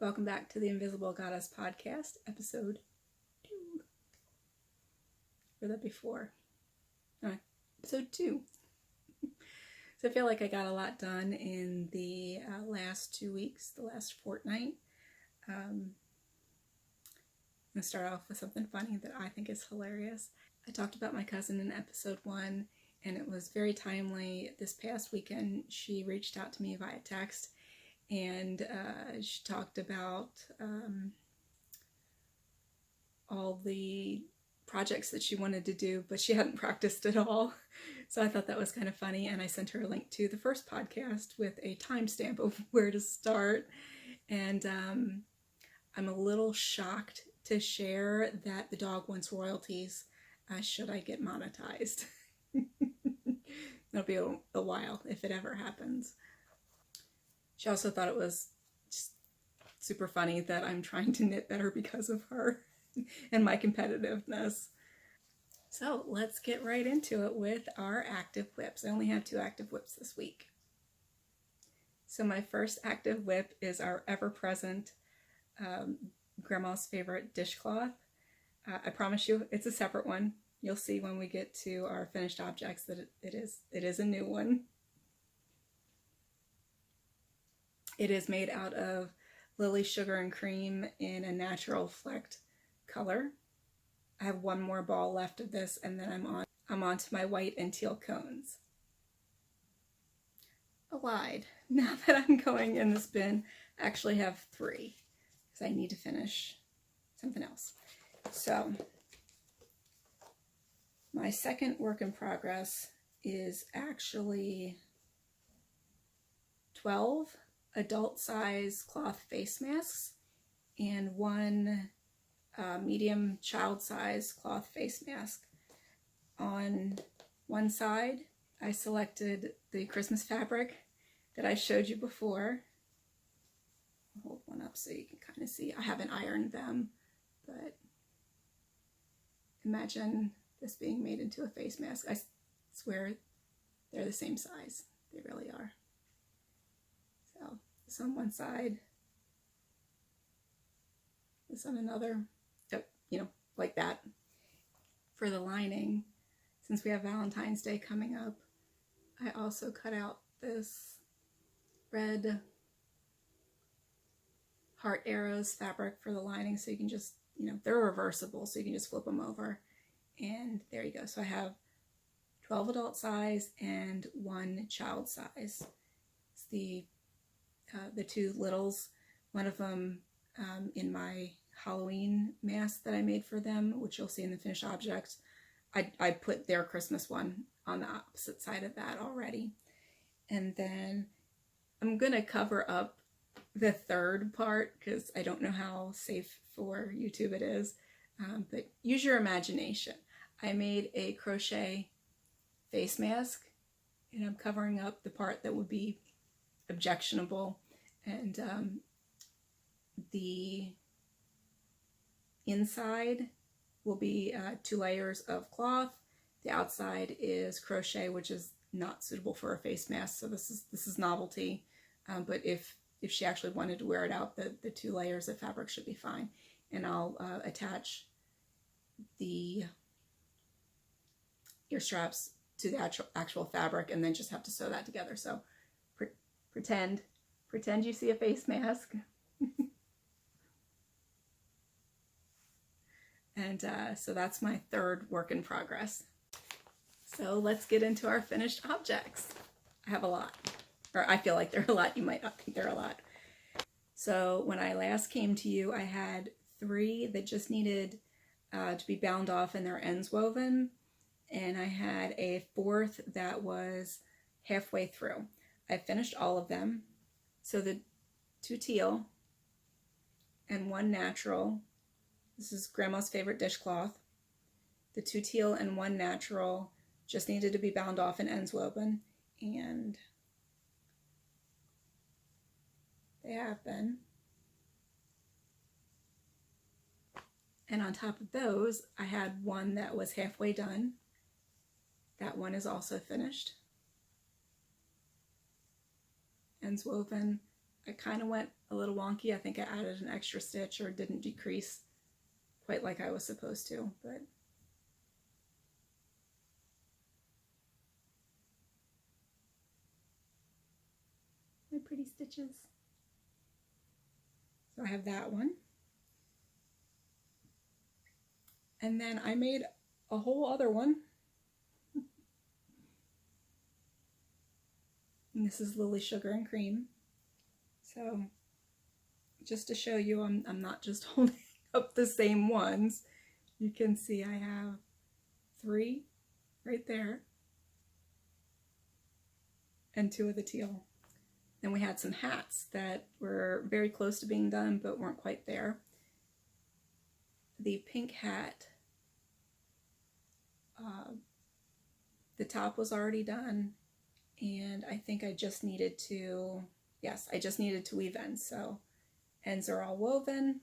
Welcome back to the Invisible Goddess Podcast, episode 2. Or that before? No, episode 2. So I feel like I got a lot done in the last 2 weeks, the last fortnight. I'm going to start off with something funny that I think is hilarious. I talked about my cousin in episode 1, and it was very timely. This past weekend, she reached out to me via text, and she talked about all the projects that she wanted to do, but she hadn't practiced at all. So I thought that was kind of funny, and I sent her a link to the first podcast with a timestamp of where to start. And I'm a little shocked to share that the dog wants royalties should I get monetized. It'll be a while if it ever happens. She also thought it was just super funny that I'm trying to knit better because of her and my competitiveness. So let's get right into it with our active whips. I only have 2 active whips this week. So my first active whip is our ever-present grandma's favorite dishcloth. I promise you it's a separate one. You'll see when we get to our finished objects that it is a new one. It is made out of Lily Sugar and Cream in a natural flecked color. I have one more ball left of this, and then I'm on to my white and teal cones. I lied. Now that I'm going in this bin, I actually have 3 because I need to finish something else. So my second work in progress is actually 12 adult size cloth face masks and 1 medium child size cloth face mask. On one side, I selected the Christmas fabric that I showed you before. I'll hold one up so you can kind of see. I haven't ironed them, but imagine this being made into a face mask. I swear they're the same size. They really are. So this on one side, this on another, like that. For the lining, since we have Valentine's Day coming up, I also cut out this red heart arrows fabric for the lining, so you can just, they're reversible, so you can just flip them over, and there you go. So I have 12 adult size and 1 child size. It's the 2 littles, one of them in my Halloween mask that I made for them, which you'll see in the finished objects. I put their Christmas one on the opposite side of that already. And then I'm going to cover up the third part because I don't know how safe for YouTube it is, but use your imagination. I made a crochet face mask, and I'm covering up the part that would be objectionable, and the inside will be 2 layers of cloth. The outside is crochet, which is not suitable for a face mask, so this is novelty, but if she actually wanted to wear it out, the 2 layers of fabric should be fine. And I'll attach the ear straps to the actual fabric, and then just have to sew that together. So pretend you see a face mask. And so that's my third work in progress. So let's get into our finished objects. I have a lot, or I feel like they're a lot. You might not think they're a lot. So when I last came to you, I had 3 that just needed to be bound off and their ends woven, and I had a 4th that was halfway through. I finished all of them. So the 2 teal and 1 natural. This is Grandma's favorite dishcloth. The 2 teal and 1 natural just needed to be bound off and ends woven, and they have been. And on top of those, I had 1 that was halfway done. That one is also finished. Ends woven. I kind of went a little wonky. I think I added an extra stitch or didn't decrease quite like I was supposed to, but my pretty stitches. So I have that one. And then I made a whole other one. And this is Lily Sugar and Cream. So just to show you, I'm not just holding up the same ones. You can see I have 3 right there and 2 of the teal. Then we had some hats that were very close to being done but weren't quite there. The pink hat, the top was already done, and I think I just needed to, yes, I just needed to weave ends. So ends are all woven.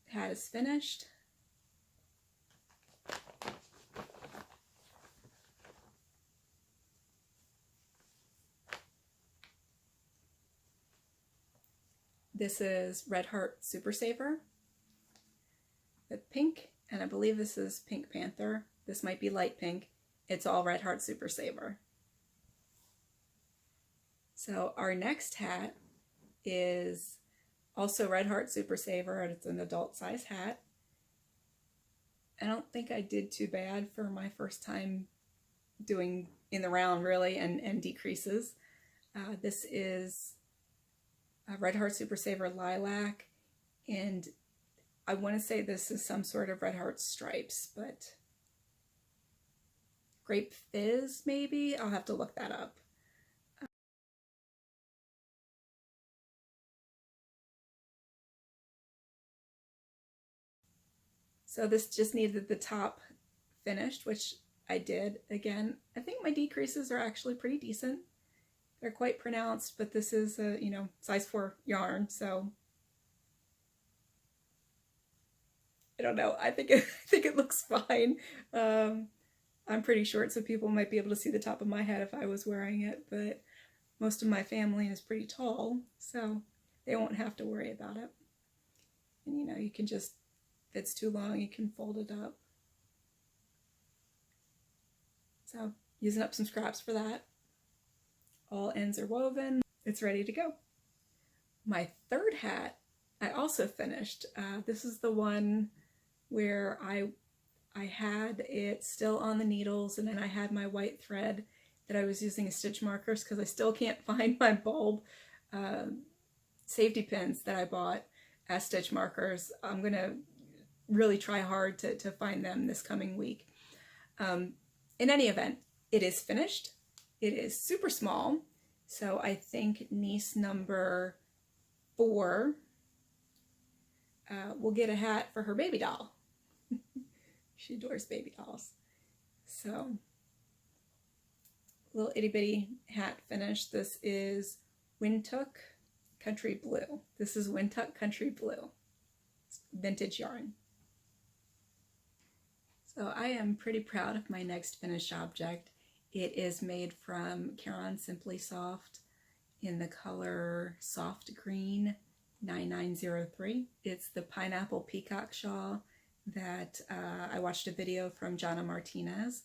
Hat is finished. This is Red Heart Super Saver with pink, and I believe this is Pink Panther. This might be light pink. It's all Red Heart Super Saver. So our next hat is also Red Heart Super Saver, and it's an adult size hat. I don't think I did too bad for my first time doing in the round, really, and decreases. This is Red Heart Super Saver Lilac, and I want to say this is some sort of Red Heart stripes, but Grape Fizz maybe? I'll have to look that up. So this just needed the top finished, which I did. Again, I think my decreases are actually pretty decent. They're quite pronounced, but this is a, you know, size 4 yarn, so I don't know. I think it looks fine. I'm pretty short, so people might be able to see the top of my head if I was wearing it, but most of my family is pretty tall, so they won't have to worry about it. And you know, you can just, if it's too long, you can fold it up. So using up some scraps for that. All ends are woven. It's ready to go. My third hat I also finished. This is the one where I had it still on the needles, and then I had my white thread that I was using as stitch markers because I still can't find my bulb safety pins that I bought as stitch markers. I'm going to really try hard to find them this coming week. In any event, it is finished. It is super small, so I think niece number 4 will get a hat for her baby doll. She adores baby dolls. So, little itty bitty hat finish. This is Windtuck Country Blue. This is Windtuck Country Blue. It's vintage yarn. So I am pretty proud of my next finished object. It is made from Caron Simply Soft in the color Soft Green 9903. It's the Pineapple Peacock Shawl that I watched a video from Jana Martinez,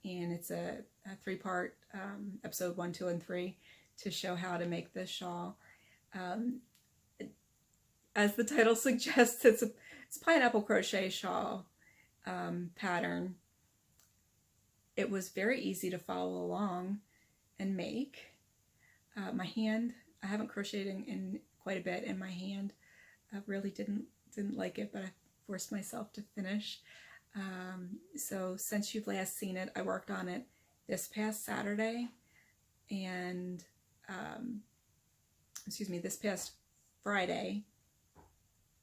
and it's a 3-part episode 1, 2, and 3 to show how to make this shawl. As the title suggests, it's a pineapple crochet shawl pattern. It was very easy to follow along and make. My hand, I haven't crocheted in quite a bit, and my hand really didn't like it, but I forced myself to finish. So since you've last seen it, I worked on it this past Saturday and this past Friday,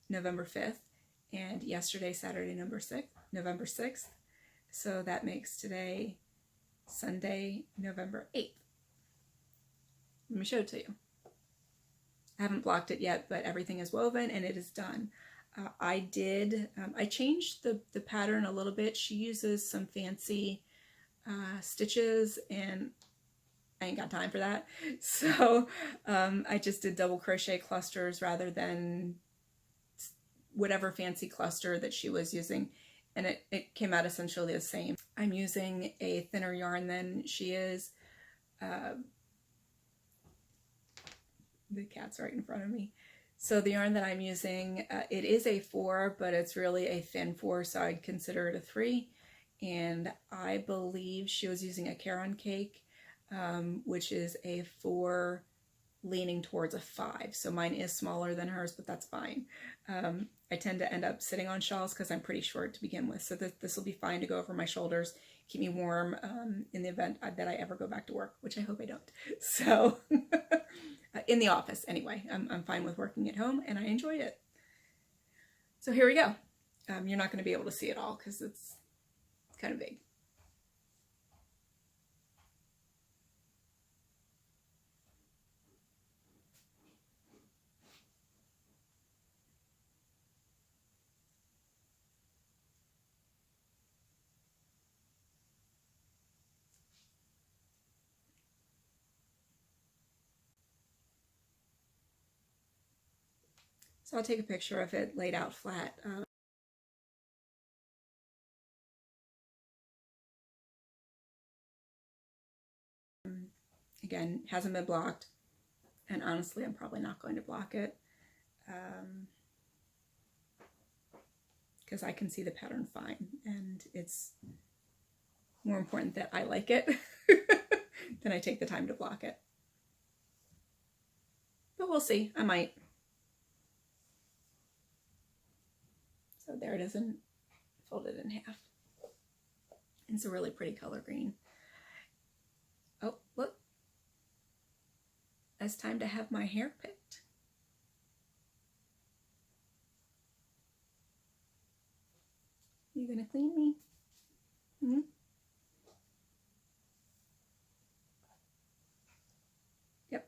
November 5th, and yesterday, Saturday, November 6th. So that makes today Sunday, November 8th. Let me show it to you. I haven't blocked it yet, but everything is woven and it is done. I changed the pattern a little bit. She uses some fancy stitches, and I ain't got time for that. So I just did double crochet clusters rather than whatever fancy cluster that she was using. And it came out essentially the same. I'm using a thinner yarn than she is. The cat's right in front of me. So the yarn that I'm using, it is a 4, but it's really a thin 4, so I'd consider it a 3. And I believe she was using a Caron cake, which is a 4 leaning towards a 5. So mine is smaller than hers, but that's fine. I tend to end up sitting on shawls because I'm pretty short to begin with. So this will be fine to go over my shoulders, keep me warm in the event that I ever go back to work, which I hope I don't. So in the office anyway, I'm fine with working at home and I enjoy it. So here we go. You're not going to be able to see it all because it's kind of big. So I'll take a picture of it laid out flat. Again, hasn't been blocked, and honestly, I'm probably not going to block it because I can see the pattern fine, and it's more important that I like it than I take the time to block it. But we'll see. I might. So there it is, and folded in half. It's a really pretty color green. Oh, look. It's time to have my hair picked. You gonna clean me? Hmm? Yep.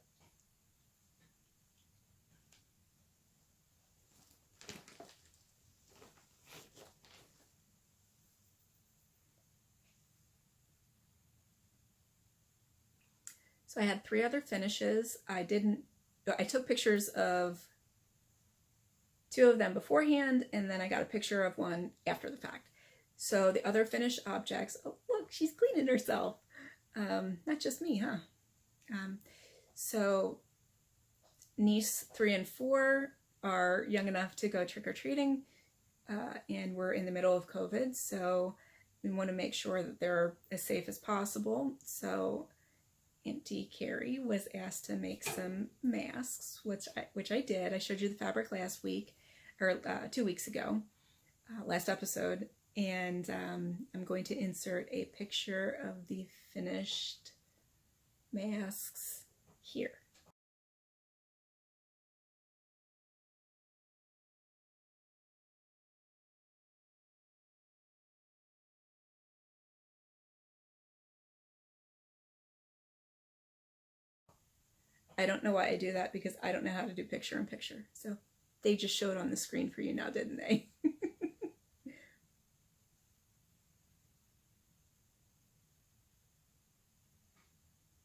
So I had 3 other finishes. I took pictures of 2 of them beforehand, and then I got a picture of one after the fact. So the other finished objects, oh look, she's cleaning herself. Not just me, huh? So niece 3 and 4 are young enough to go trick-or-treating, and we're in the middle of COVID, so we want to make sure that they're as safe as possible. So Auntie Carrie was asked to make some masks, which I did. I showed you the fabric last week, or 2 weeks ago, last episode, and I'm going to insert a picture of the finished masks here. I don't know why I do that because I don't know how to do picture-in-picture. So they just showed on the screen for you now, didn't they?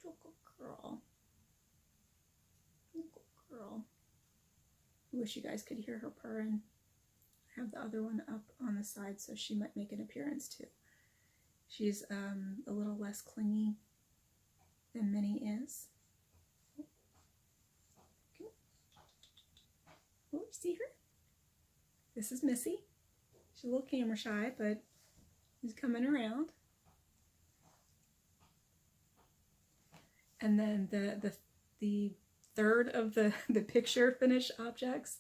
Little girl. Little girl. I wish you guys could hear her purring. I have the other one up on the side so she might make an appearance too. She's a little less clingy than Minnie is. Oh, you see her? This is Missy. She's a little camera shy, but she's coming around. And then the third of the picture finished objects,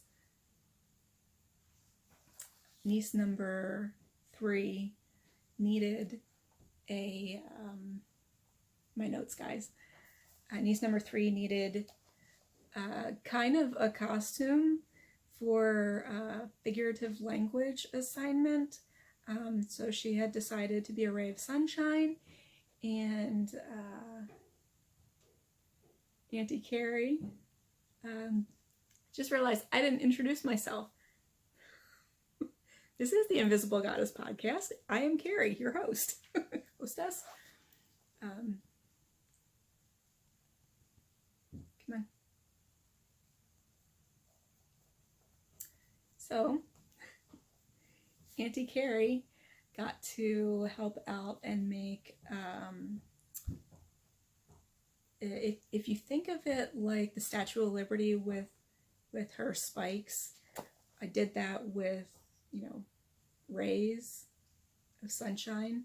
niece number 3 needed a, my notes guys, niece number 3 needed kind of a costume for a figurative language assignment. So she had decided to be a ray of sunshine, and Auntie Carrie just realized I didn't introduce myself. This is the Invisible Goddess podcast. I am Carrie, your host, hostess. So Auntie Carrie got to help out and make, if you think of it like the Statue of Liberty with her spikes, I did that with, you know, rays of sunshine,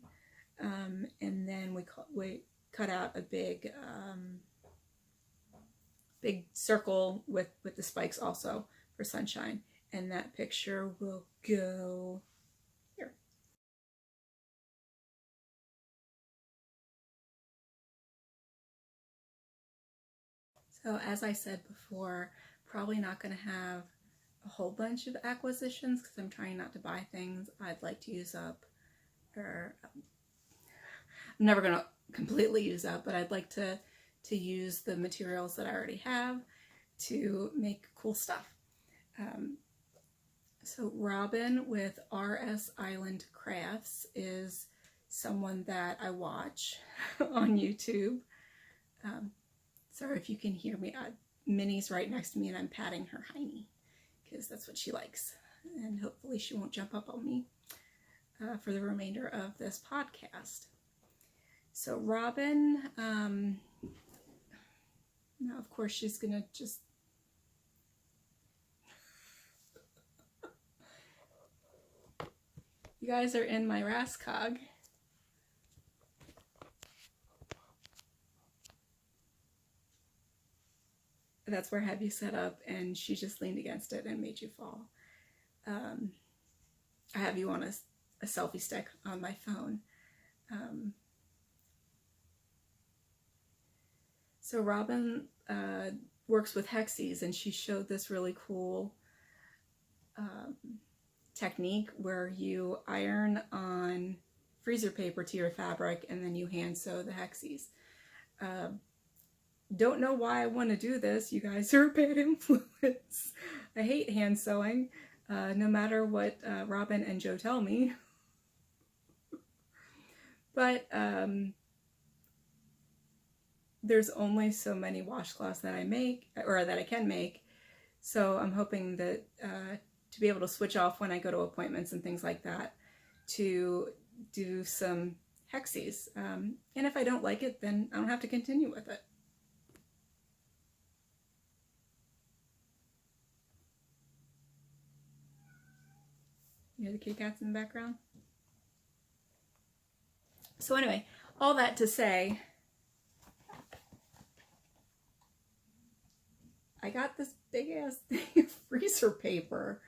and then we cut out a big big circle with the spikes also for sunshine, and that picture will go here. So as I said before, probably not going to have a whole bunch of acquisitions because I'm trying not to buy things I'd like to use up, or I'm never going to completely use up, but I'd like to use the materials that I already have to make cool stuff. So Robin with RS Island Crafts is someone that I watch on YouTube. Sorry if you can hear me. Minnie's right next to me and I'm patting her hiney because that's what she likes. And hopefully she won't jump up on me for the remainder of this podcast. So Robin, now of course she's gonna just you guys are in my Rascog. That's where I have you set up, and she just leaned against it and made you fall. I have you on a selfie stick on my phone. So Robin works with hexes, and she showed this really cool technique where you iron on freezer paper to your fabric and then you hand sew the hexes. Don't know why I want to do this. You guys are a bad influence. I hate hand sewing, no matter what Robin and Joe tell me. But there's only so many washcloths that I make, or that I can make. So I'm hoping that to be able to switch off when I go to appointments and things like that, to do some hexes. And if I don't like it, then I don't have to continue with it. You hear the kitty cats in the background? So anyway, all that to say, I got this big ass thing of freezer paper.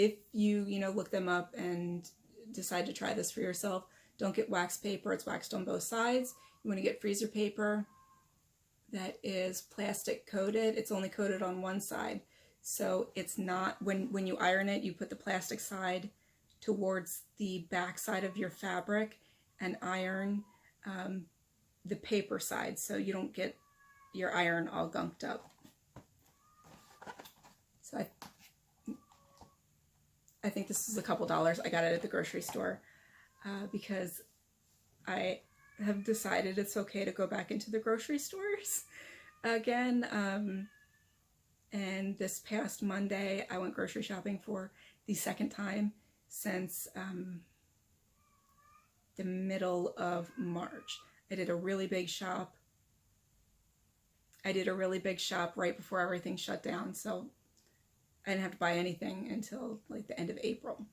If you know, look them up and decide to try this for yourself, don't get wax paper. It's waxed on both sides. You want to get freezer paper that is plastic coated. It's only coated on one side. So it's not, when you iron it, you put the plastic side towards the back side of your fabric and iron the paper side so you don't get your iron all gunked up. So I think this is a couple dollars. I got it at the grocery store because I have decided it's okay to go back into the grocery stores again. And this past Monday, I went grocery shopping for the second time since the middle of March. I did a really big shop. Right before everything shut down, so I didn't have to buy anything until like the end of April.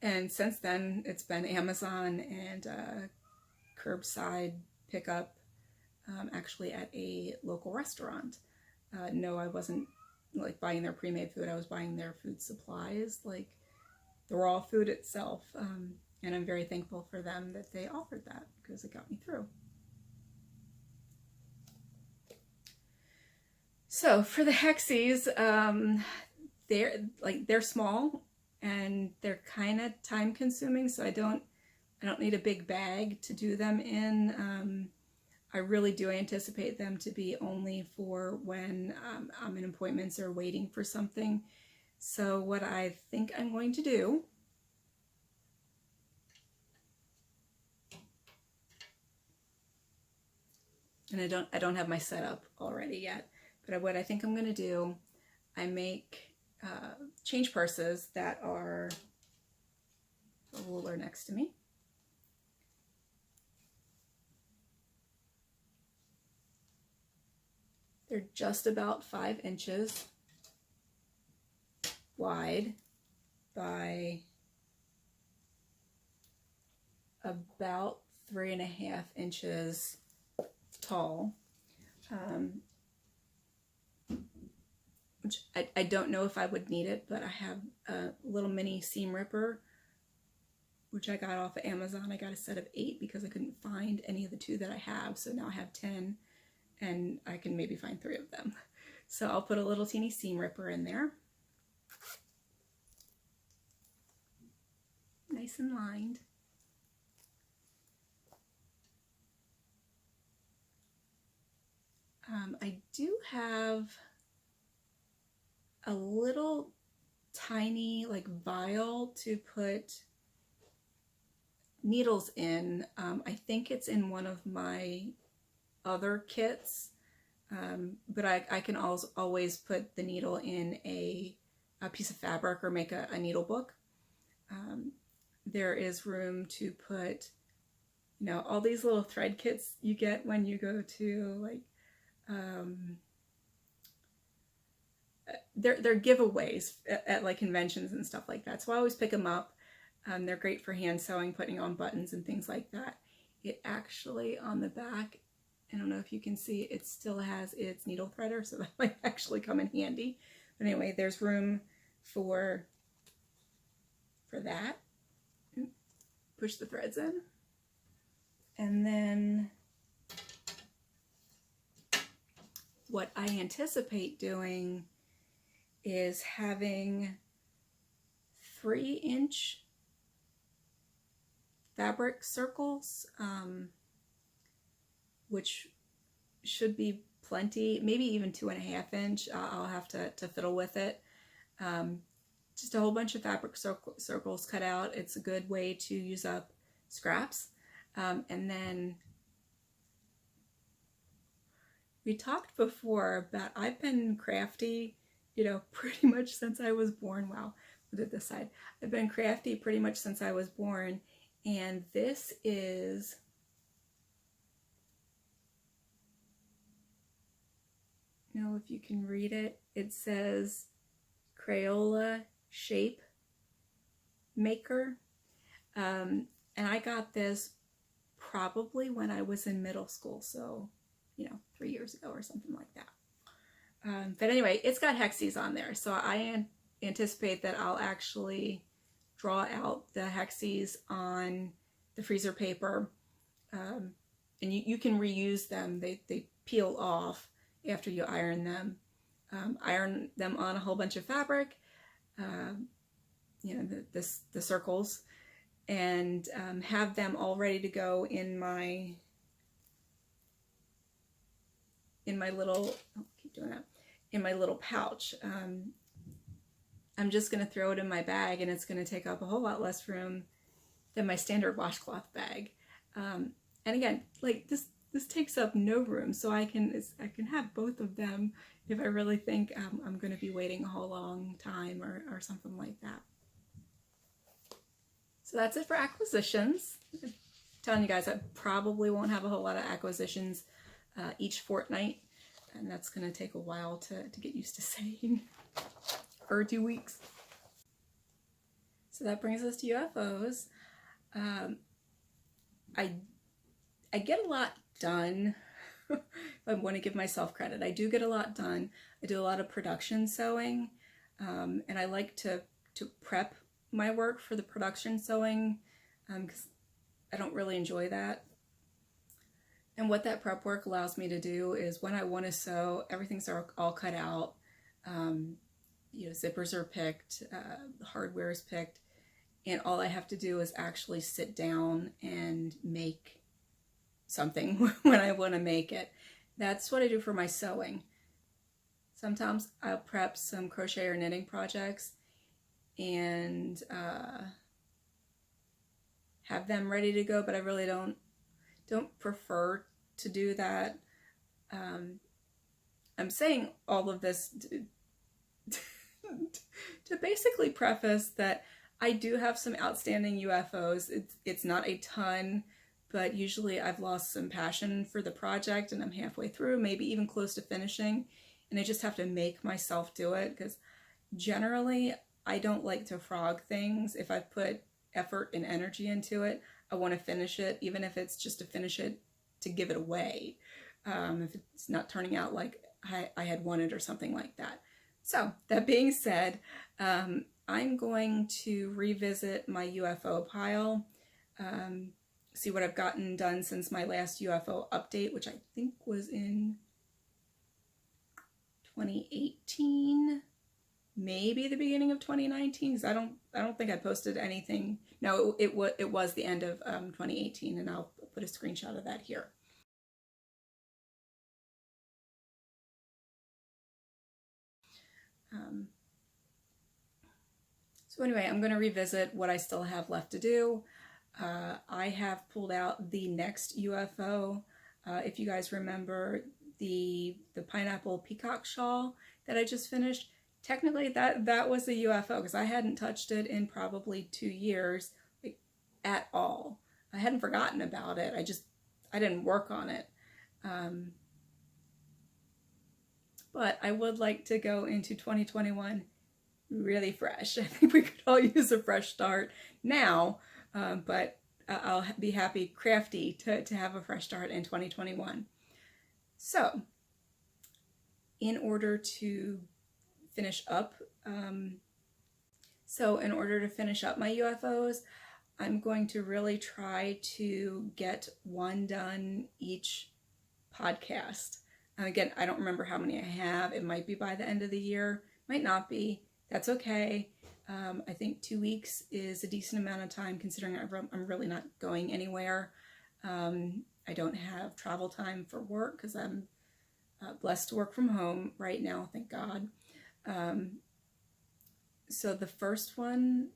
And since then, it's been Amazon and curbside pickup, actually at a local restaurant. No, I wasn't like buying their pre-made food. I was buying their food supplies, like the raw food itself. And I'm very thankful for them that they offered that because it got me through. So for the hexes, they're small and they're kind of time consuming. So I don't need a big bag to do them in. I really do anticipate them to be only for when I'm in appointments or waiting for something. So what I think I'm going to do and I don't have my setup already yet. But what I think I'm going to do, I make change purses that are a ruler next to me. They're just about 5 inches wide by about 3.5 inches tall. Which I don't know if I would need it, but I have a little mini seam ripper, which I got off of Amazon. I got a set of 8 because I couldn't find any of the 2 that I have. So now I have 10, and I can maybe find 3 of them. So I'll put a little teeny seam ripper in there. Nice and lined. I do have a little tiny like vial to put needles in. I think it's in one of my other kits, but I can always put the needle in a piece of fabric or make a needle book. There is room to put, you know, all these little thread kits you get when you go to like they're giveaways at like conventions and stuff like that. So I always pick them up. They're great for hand sewing, putting on buttons and things like that. It actually, on the back, I don't know if you can see, it still has its needle threader, so that might actually come in handy. But anyway, there's room for that. Push the threads in. And then what I anticipate doing is having 3-inch fabric circles, which should be plenty, maybe even 2.5 inch. I'll have to fiddle with it. Just a whole bunch of fabric circles cut out. It's a good way to use up scraps. And then we talked before about I've been crafty, you know, pretty much since I was born. Wow, look at this side. I've been crafty pretty much since I was born. And this is if you can read it, it says Crayola shape maker. And I got this probably when I was in middle school, so 3 years ago or something like that. But anyway, it's got hexes on there, so I anticipate that I'll actually draw out the hexes on the freezer paper, and you can reuse them. They peel off after you iron them. Iron them on a whole bunch of fabric, the circles, and have them all ready to go in my little, in my little pouch. I'm just going to throw it in my bag, and it's going to take up a whole lot less room than my standard washcloth bag. And again, like this takes up no room, so I can have both of them if I really think I'm going to be waiting a whole long time or something like that. So that's it for acquisitions. I'm telling you guys, I probably won't have a whole lot of acquisitions each fortnight, and that's going to take a while to get used to saying, or 2 weeks. So that brings us to UFOs. I get a lot done. If I want to give myself credit, I do get a lot done. I do a lot of production sewing, and I like to prep my work for the production sewing, because I don't really enjoy that. And what that prep work allows me to do is when I want to sew, everything's all cut out. Zippers are picked, the hardware is picked, and all I have to do is actually sit down and make something when I want to make it. That's what I do for my sewing. Sometimes I'll prep some crochet or knitting projects and have them ready to go, but I really don't prefer to do that. I'm saying all of this to basically preface that I do have some outstanding UFOs. It's not a ton, but usually I've lost some passion for the project and I'm halfway through, maybe even close to finishing, and I just have to make myself do it because generally I don't like to frog things. If I've put effort and energy into it, I want to finish it, even if it's just to finish it to give it away. If it's not turning out like I had wanted or something like that. So that being said, I'm going to revisit my UFO pile, see what I've gotten done since my last UFO update, which I think was in 2018, maybe the beginning of 2019. Because I don't think I posted anything. No, it was the end of 2018, and I'll put a screenshot of that here. So anyway, I'm going to revisit what I still have left to do. I have pulled out the next UFO. If you guys remember the pineapple peacock shawl that I just finished, technically that was a UFO because I hadn't touched it in probably 2 years, like, at all. I hadn't forgotten about it. I didn't work on it. But I would like to go into 2021 really fresh. I think we could all use a fresh start now, but I'll be happy, crafty, to have a fresh start in 2021. So, in order to finish up, my UFOs, I'm going to really try to get one done each podcast. And again, I don't remember how many I have. It might be by the end of the year, might not be. That's okay. I think 2 weeks is a decent amount of time considering I'm really not going anywhere. I don't have travel time for work because I'm blessed to work from home right now, thank God. So the first one,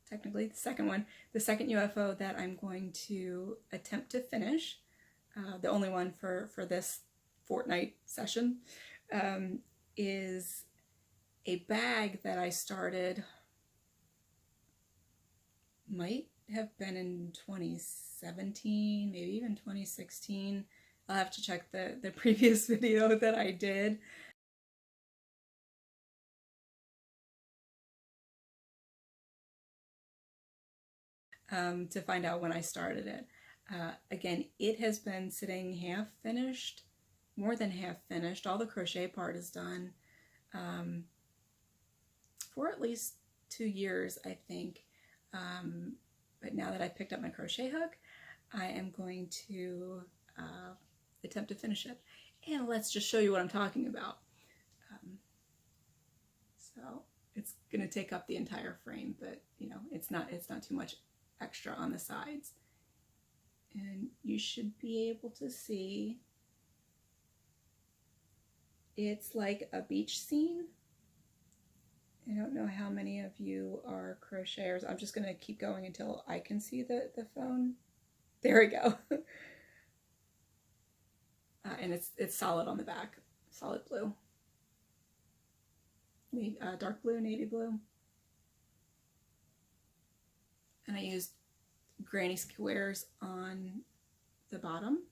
technically the second UFO that I'm going to attempt to finish, the only one for this fortnight session, is a bag that I started, might have been in 2017, maybe even 2016. I'll have to check the previous video that I did. To find out when I started it. Again, it has been sitting half finished, more than half finished. All the crochet part is done. For at least 2 years, I think. But now that I picked up my crochet hook, I am going to attempt to finish it. And let's just show you what I'm talking about. So it's going to take up the entire frame, but you know, it's not too much extra on the sides. And you should be able to see it's like a beach scene. I don't know how many of you are crocheters. I'm just going to keep going until I can see the phone. There we go. And it's solid on the back. Solid blue. Dark blue, navy blue. And I used granny squares on the bottom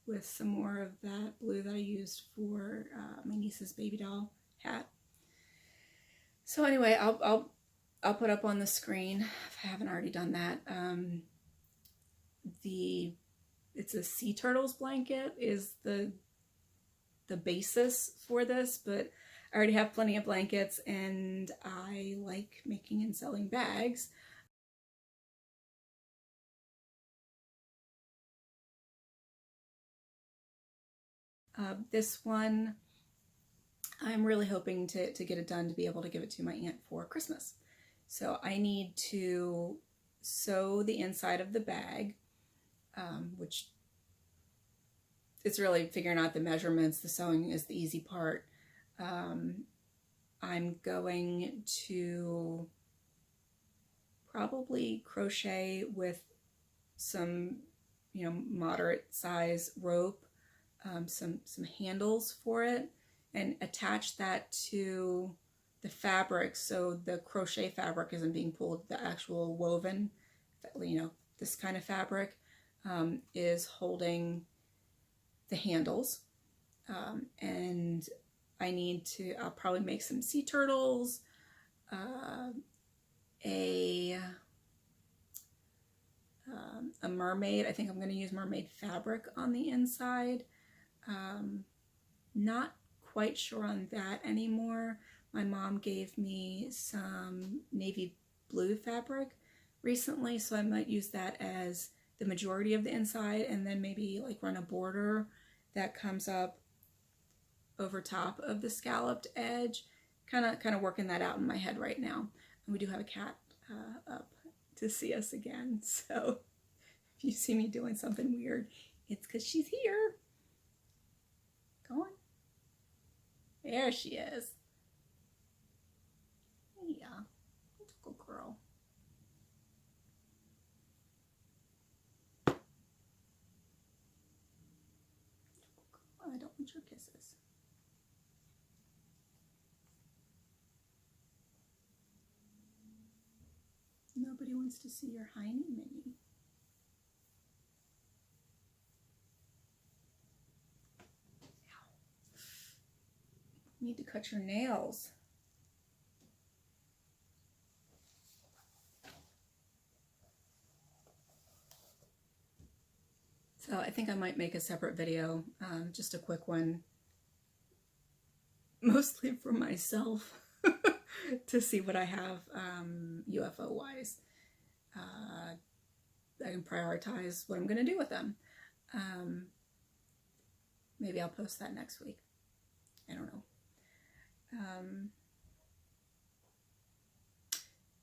with some more of that blue that I used for my niece's baby doll hat. So anyway, I'll put up on the screen if I haven't already done that. It's a sea turtles blanket is the basis for this, but I already have plenty of blankets and I like making and selling bags. This one, I'm really hoping to get it done to be able to give it to my aunt for Christmas. So I need to sew the inside of the bag, which it's really figuring out the measurements. The sewing is the easy part. I'm going to probably crochet with some, moderate size rope, some handles for it and attach that to the fabric so the crochet fabric isn't being pulled. The actual woven, you know, this kind of fabric is holding the handles. And I'll probably make some sea turtles, a mermaid. I think I'm going to use mermaid fabric on the inside. Not quite sure on that anymore. My mom gave me some navy blue fabric recently, so I might use that as the majority of the inside, and then maybe like run a border that comes up over top of the scalloped edge. Kind of working that out in my head right now. And we do have a cat up to see us again, so if you see me doing something weird, it's because she's here. Go on. There she is. Yeah, good girl. I don't want your kisses. Nobody wants to see your hiney mini. You need to cut your nails. So I think I might make a separate video, just a quick one, mostly for myself, to see what I have UFO-wise. I can prioritize what I'm going to do with them. Maybe I'll post that next week. I don't know.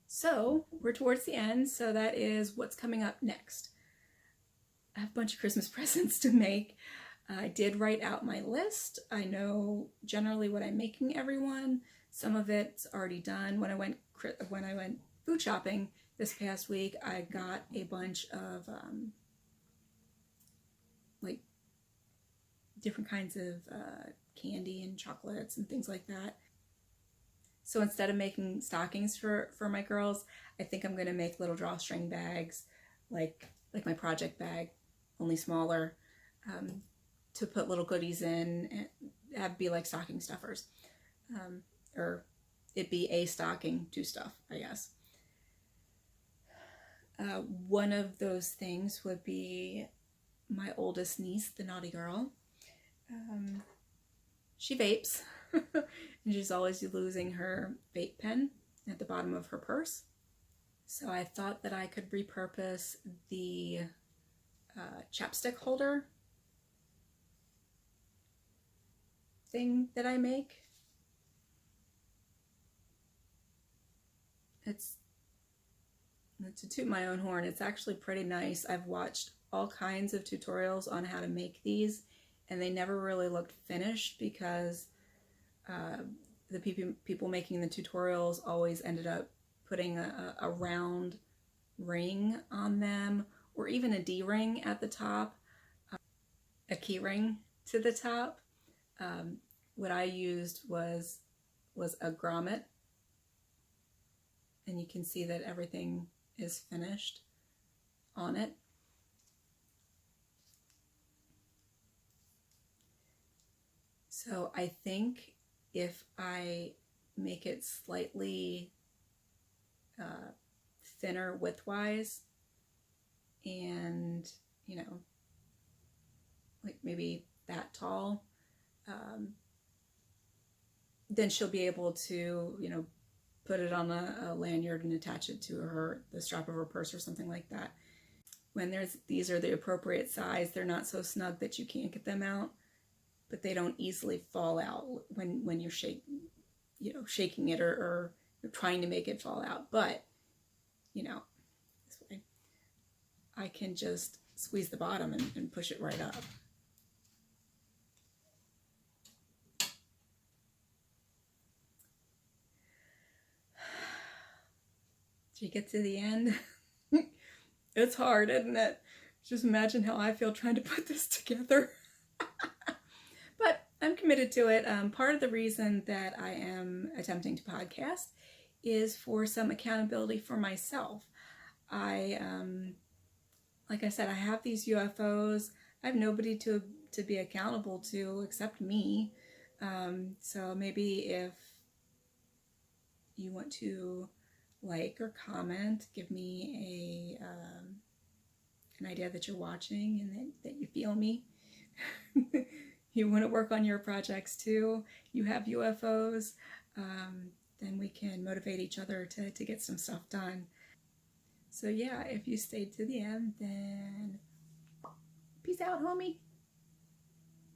So we're towards the end, so that is what's coming up next. I have a bunch of Christmas presents to make. I did write out my list. I know generally what I'm making everyone. Some of it's already done. When I went food shopping this past week, I got a bunch of like different kinds of candy and chocolates and things like that. So instead of making stockings for my girls, I think I'm gonna make little drawstring bags, like my project bag, only smaller, to put little goodies in and have be like stocking stuffers, or it be a stocking to stuff, I guess. One of those things would be my oldest niece, the naughty girl. She vapes, and she's always losing her vape pen at the bottom of her purse. So I thought that I could repurpose the chapstick holder thing that I make. It's to toot my own horn, it's actually pretty nice. I've watched all kinds of tutorials on how to make these, and they never really looked finished because the people making the tutorials always ended up putting a round ring on them, or even a D-ring at the top, a key ring to the top. What I used was a grommet, and you can see that everything is finished on it. So I think if I make it slightly thinner widthwise, and you know, like maybe that tall, then she'll be able to, you know, put it on a lanyard and attach it to the strap of her purse or something like that. When these are the appropriate size, they're not so snug that you can't get them out, but they don't easily fall out when you're shaking it or you're trying to make it fall out. But, you know, this way I can just squeeze the bottom and push it right up. Did you get to the end? It's hard, isn't it? Just imagine how I feel trying to put this together. committed to it. Part of the reason that I am attempting to podcast is for some accountability for myself. Like I said, I have these UFOs. I have nobody to be accountable to except me. So maybe if you want to like or comment, give me an idea that you're watching and that you feel me. You want to work on your projects too. You have UFOs. Then we can motivate each other to get some stuff done. So yeah, if you stayed to the end, then peace out, homie.